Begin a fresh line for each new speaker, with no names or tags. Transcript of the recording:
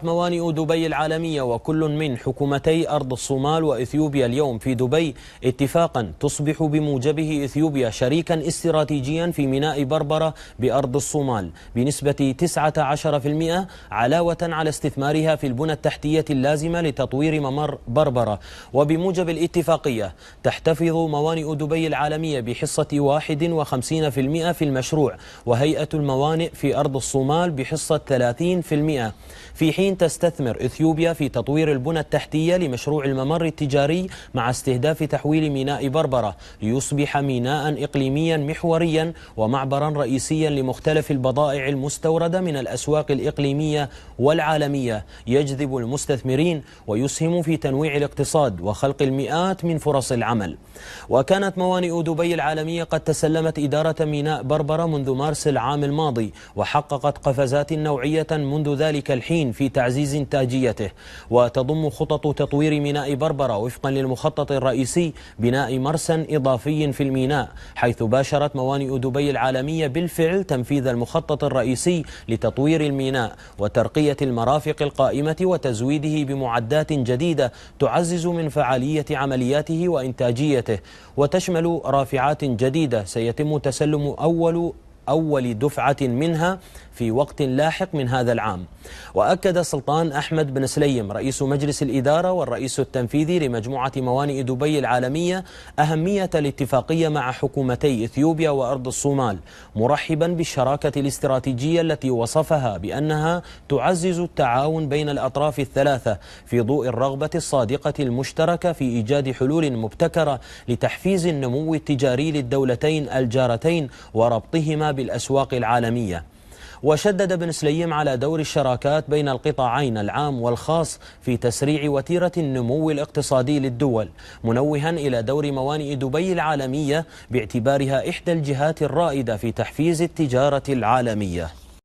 وقعت موانئ دبي العالمية وكل من حكومتي أرض الصومال وإثيوبيا اليوم في دبي اتفاقا تصبح بموجبه إثيوبيا شريكا استراتيجيا في ميناء بربرة بأرض الصومال بنسبة 19% علاوة على استثمارها في البنى التحتية اللازمة لتطوير ممر بربرة. وبموجب الاتفاقية تحتفظ موانئ دبي العالمية بحصة 51% في المشروع، وهيئة الموانئ في أرض الصومال بحصة 30%، في حين تستثمر إثيوبيا في تطوير البنى التحتية لمشروع الممر التجاري مع استهداف تحويل ميناء بربرة ليصبح ميناء إقليميا محوريا ومعبرا رئيسيا لمختلف البضائع المستوردة من الأسواق الإقليمية والعالمية، يجذب المستثمرين ويسهم في تنويع الاقتصاد وخلق المئات من فرص العمل. وكانت موانئ دبي العالمية قد تسلمت إدارة ميناء بربرة منذ مارس العام الماضي، وحققت قفزات نوعية منذ ذلك الحين في تعزيز إنتاجيته. وتضم خطط تطوير ميناء بربرة وفقا للمخطط الرئيسي بناء مرسى إضافي في الميناء، حيث باشرت موانئ دبي العالمية بالفعل تنفيذ المخطط الرئيسي لتطوير الميناء وترقية المرافق القائمة وتزويده بمعدات جديدة تعزز من فعالية عملياته وإنتاجيته، وتشمل رافعات جديدة سيتم تسلم أول دفعة منها في وقت لاحق من هذا العام. وأكد سلطان أحمد بن سليم رئيس مجلس الإدارة والرئيس التنفيذي لمجموعة موانئ دبي العالمية أهمية الاتفاقية مع حكومتي إثيوبيا وأرض الصومال، مرحبا بالشراكة الاستراتيجية التي وصفها بأنها تعزز التعاون بين الأطراف الثلاثة في ضوء الرغبة الصادقة المشتركة في إيجاد حلول مبتكرة لتحفيز النمو التجاري للدولتين الجارتين وربطهما بالأسواق العالمية. وشدد بن سليم على دور الشراكات بين القطاعين العام والخاص في تسريع وتيرة النمو الاقتصادي للدول، منوها إلى دور موانئ دبي العالمية باعتبارها إحدى الجهات الرائدة في تحفيز التجارة العالمية.